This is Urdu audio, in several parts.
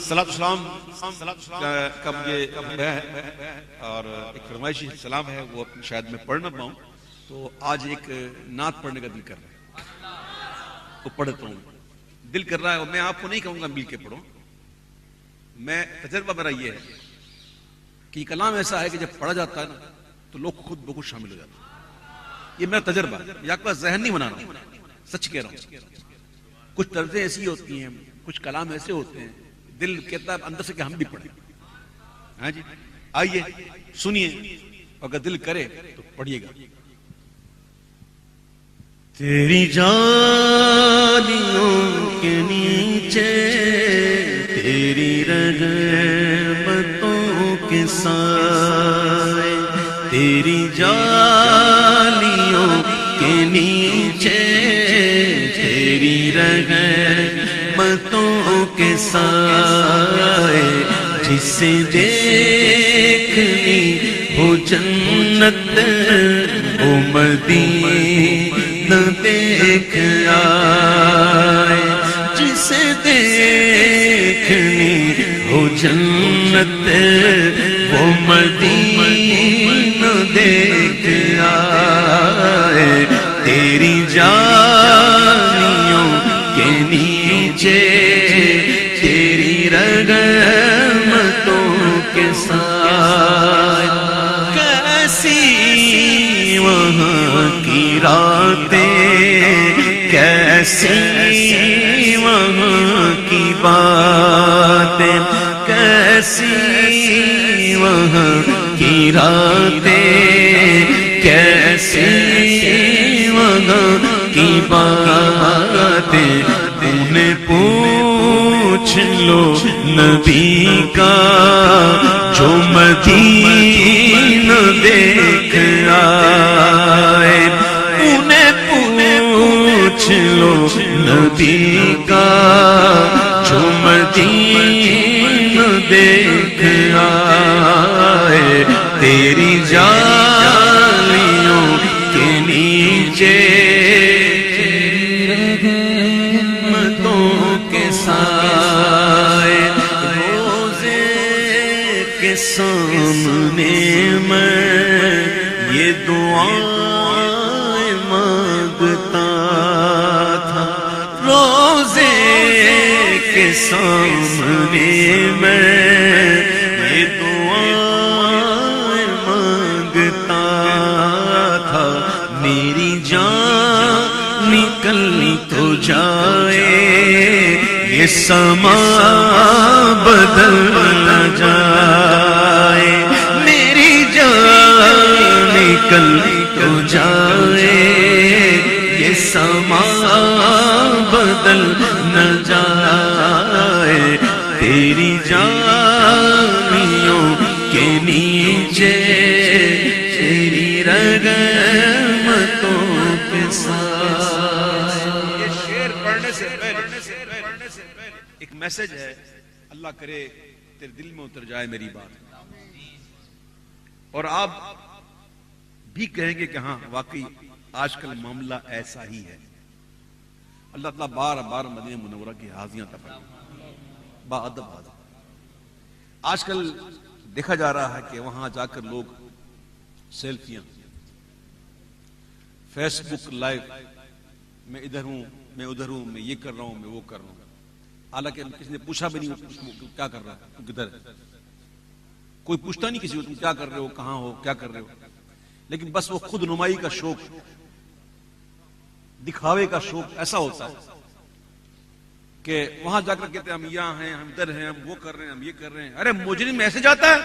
صلاۃ السلام کا مجھے ہے اور ایک فرمائشی سلام ہے، وہ شاید میں پڑھ نہ پاؤں، تو آج ایک نعت پڑھنے کا دل کر رہا ہے، وہ پڑھتا ہوں، دل کر رہا ہے، اور میں آپ کو نہیں کہوں گا مل کے پڑھو، میں تجربہ میرا یہ ہے کہ یہ کلام ایسا ہے کہ جب پڑھا جاتا ہے نا تو لوگ خود بخود شامل ہو جاتے ہیں، یہ میرا تجربہ، یا آپ کا ذہن نہیں بنا رہا ہوں، سچ کہہ رہا ہوں۔ کچھ طرزیں ایسی ہوتی ہیں، کچھ کلام ایسے ہوتے ہیں، دل کہتا ہے اندر سے کہ ہم بھی پڑھیں۔ ہاں جی، آئیے سنیے، اگر دل کرے تو پڑھیے گا۔ تیری جانیوں کے نیچے تیری رحمتوں کے سائے، تیری جانیوں کے نیچے تیری رحمتوں کے سائے، جسے دیکھنی ہو جنت وہ مدینہ دیکھ آئے، جسے دیکھنی ہو جنت وہ مدینہ دیکھ آئے، تیری جانیوں کے نیچے تیری رحمتوں کے سائے، کیسی وہاں کی راتیں، کیسی وہاں کی باتیں، کیسی وہاں کی راتیں، کیسی وہاں کی باتیں، انہیں پوچھ لو نبی کا جو مدینہ دیکھ آئے، انہیں پوچھ لو نبی کا جو مدینہ دیکھ آئے، تیری جانیوں کے نیچے رحمتوں کے سائے، روزے کے سامنے میں یہ دعائیں مانگتا تھا، روزے کے سامنے میں یہ دعائیں مانگتا تھا، میری جان نکل تو جائے یہ سما بدل نہ جائے، میری جان نکل تو جائے یہ سما بدل نہ جائے، تیری جانیوں کے نیچے تیری رحمتوں کے سائے۔ یہ شعر پڑھنے سے پہلے ایک میسج ہے، اللہ کرے تیرے دل میں اتر جائے میری بات، اور آپ بھی کہیں گے کہ ہاں واقعی آج کل معاملہ ایسا ہی ہے۔ اللہ تعالیٰ بار بار مدینہ منورہ کی حاضریاں عطا فرمائے، با ادب حاضر۔ آج کل دیکھا جا رہا ہے کہ وہاں جا کر لوگ سیلفیاں، فیس بک لائیو، میں ادھر ہوں، میں ادھر ہوں، میں یہ کر رہا ہوں، میں وہ کر رہا ہوں، حالانکہ کسی نے پوچھا بھی نہیں کیا کر رہا ہے، تم کدھر ہے، کوئی پوچھتا نہیں کسی کو تم کیا کر رہے ہو، کہاں ہو، کیا کر رہے ہو، لیکن بس وہ خود نمائی کا شوق، دکھاوے کا شوق ایسا ہوتا ہے کہ وہاں جا کر کہتے ہیں ہم یہاں ہیں، ہم ادھر ہیں، ہم وہ کر رہے ہیں، ہم یہ کر رہے ہیں۔ ارے مجرم ایسے جاتا ہے،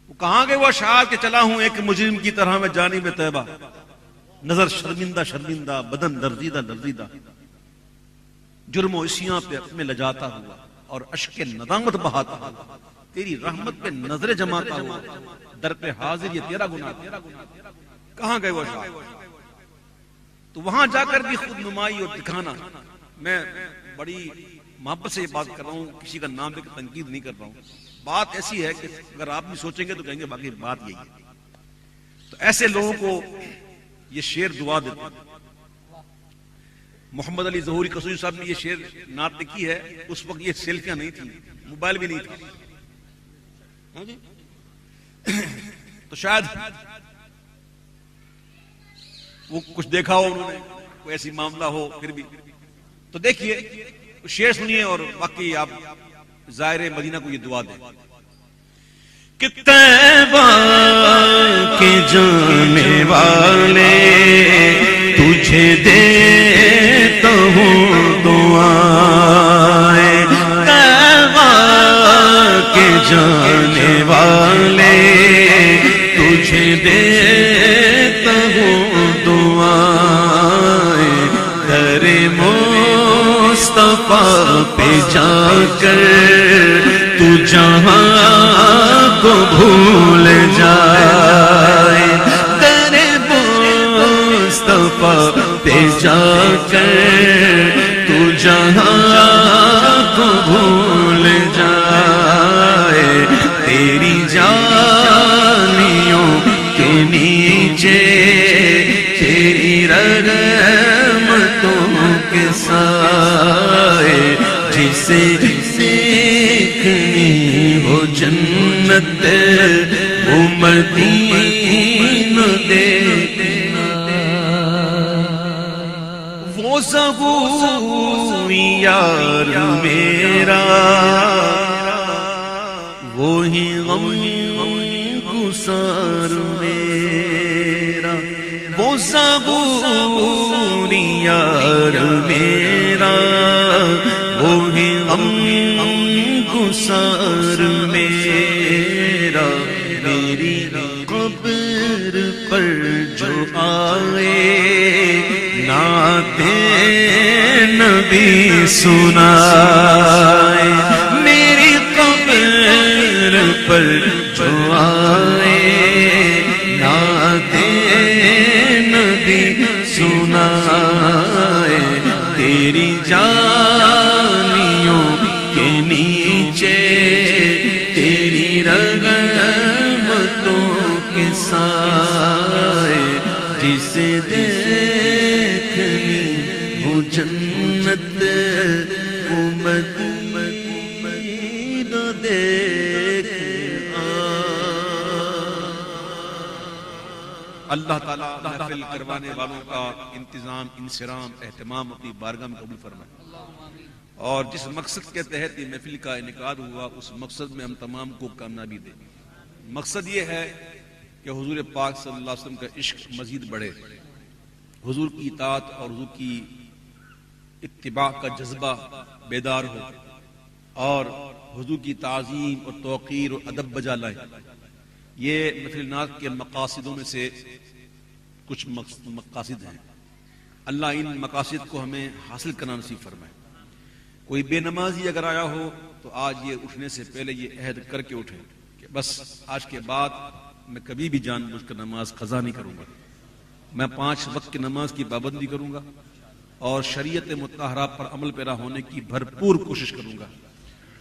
وہ کہاں گئے وہ اشعار کہ چلا ہوں ایک مجرم کی طرح میں جانب طیبہ، نظر شرمندہ شرمندہ، بدن درزیدہ درزیدہ، جرم و عصیاں پہ میں لجاتا ہوا اور اشک ندامت بہاتا ہوا، تیری رحمت پہ نظر جماتا ہوا، در پہ حاضر یہ تیرا گناہ تھا۔ کہاں گئے وہ اشعار؟ تو وہاں جا کر بھی خود نمائی اور دکھانا، میں بڑی محبت سے یہ بات کر رہا ہوں، کسی کا نام لے کر تنقید نہیں کر رہا ہوں، بات ایسی ہے کہ اگر آپ بھی سوچیں گے تو کہیں گے باقی بات یہی ہے۔ تو ایسے لوگوں کو یہ شعر دعا دیتے ہیں، محمد علی ظہوری قصوری صاحب نے یہ شعر نعت لکھی ہے، اس وقت یہ سیلفیاں نہیں تھی، موبائل بھی نہیں تھا، ہاں جی؟ تو شاید وہ کچھ دیکھا ہو انہوں نے، کوئی ایسی معاملہ ہو، پھر بھی تو دیکھیے شعر سنیے اور باقی آپ زائر مدینہ کو یہ دعا دیں کہ طیبہ کے جانے والے تجھے دیتا ہوں دعائیں، طیبہ کے جانے والے تجھے دیتا ہوں دعائیں، در مصطفیٰ پہ جا کر تو جہاں کو بھول جائے، در مصطفیٰ پہ جا کر تو جہاں کو بھول جائے، تیری جانیوں کے نیچے تیری رحمتوں کے سائے، جسے دیکھنی ہو جنت وہ مدینہ دیکھنا، وہ زبوی یار میرا وہی غم گسار میرا، وہ زبوی یار میرا وہی غم گسار میرا، میری قبر پر جو آئے نعت نبی سنائے، میری قبر پر جو آئے نعت نبی سنائے، تیری جانیوں کے نیچے تیری رحمتوں کے سائے، جسے دیکھنی ہو جنت وہ مدینہ دیکھ آ۔ اللہ تعالیٰ محفل کروانے والوں کا انتظام، انصرام، اہتمام اپنی بارگاہ میں قبول فرمائے، اور جس مقصد کے تحت یہ محفل کا انعقاد ہوا اس مقصد میں ہم تمام کو کامیابی دیں۔ مقصد یہ ہے کہ حضور پاک صلی اللہ علیہ وسلم کا عشق مزید بڑھے، حضور کی اطاعت اور حضور کی اتباع کا جذبہ بیدار ہو، اور حضور کی تعظیم اور توقیر اور ادب بجا لائیں۔ یہ محفل نعت کے مقاصدوں میں سے کچھ مقاصد ہیں، اللہ ان مقاصد کو ہمیں حاصل کرنا نصیب فرمائے۔ کوئی بے نمازی اگر آیا ہو تو آج یہ اٹھنے سے پہلے یہ عہد کر کے اٹھے کہ بس آج کے بعد میں کبھی بھی جان بوجھ کر نماز قضا نہیں کروں گا، میں 5 وقت کی نماز کی پابندی کروں گا اور شریعت مطہرہ پر عمل پیرا ہونے کی بھرپور کوشش کروں گا۔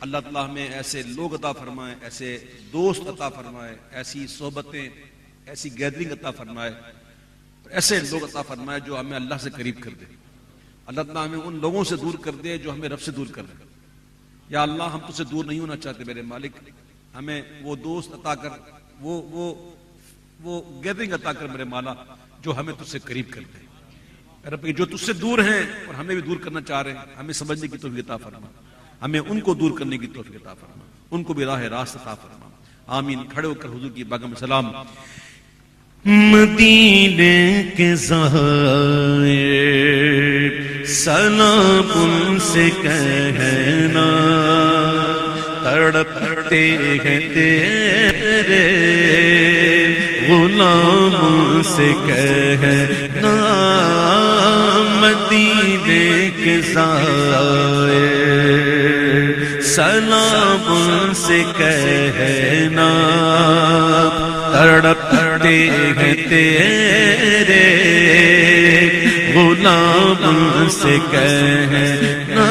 اللہ تعالیٰ ہمیں ایسے لوگ عطا فرمائے، ایسے دوست عطا فرمائے، ایسی صحبتیں، ایسی گیدرنگ عطا فرمائے، ایسے لوگ عطا فرمائے جو ہمیں اللہ سے قریب کر دے۔ اللہ تعالیٰ ہمیں ان لوگوں سے دور کر دے جو ہمیں رب سے دور کر دے۔ یا اللہ ہم تجھ سے دور نہیں ہونا چاہتے میرے مالک، ہمیں وہ دوست عطا کر، وہ گیدرنگ عطا کر میرے مولا جو ہمیں تجھ سے قریب کر دے۔ رب جو تجھ سے دور ہیں اور ہمیں بھی دور کرنا چاہ رہے ہیں، ہمیں سمجھنے کی توفیق عطا فرما، ہمیں ان کو دور کرنے کی توفیق عطا فرما، ان کو بھی راہ راست عطا فرما، آمین۔ کھڑے ہو کر حضور کی بارگاہ میں سلام۔ مدینے کے زائر سلام ان سے کہنا، تڑپتے ہیں تیرے غلام سے کہنا، مدینے کے زائر سلام ان سے کہنا، تڑپتے ہیں تیرے غلام سے کہنا،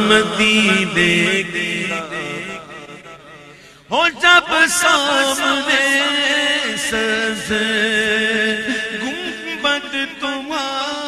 مدینے ہو جب سامنے سز گنبد تمہارا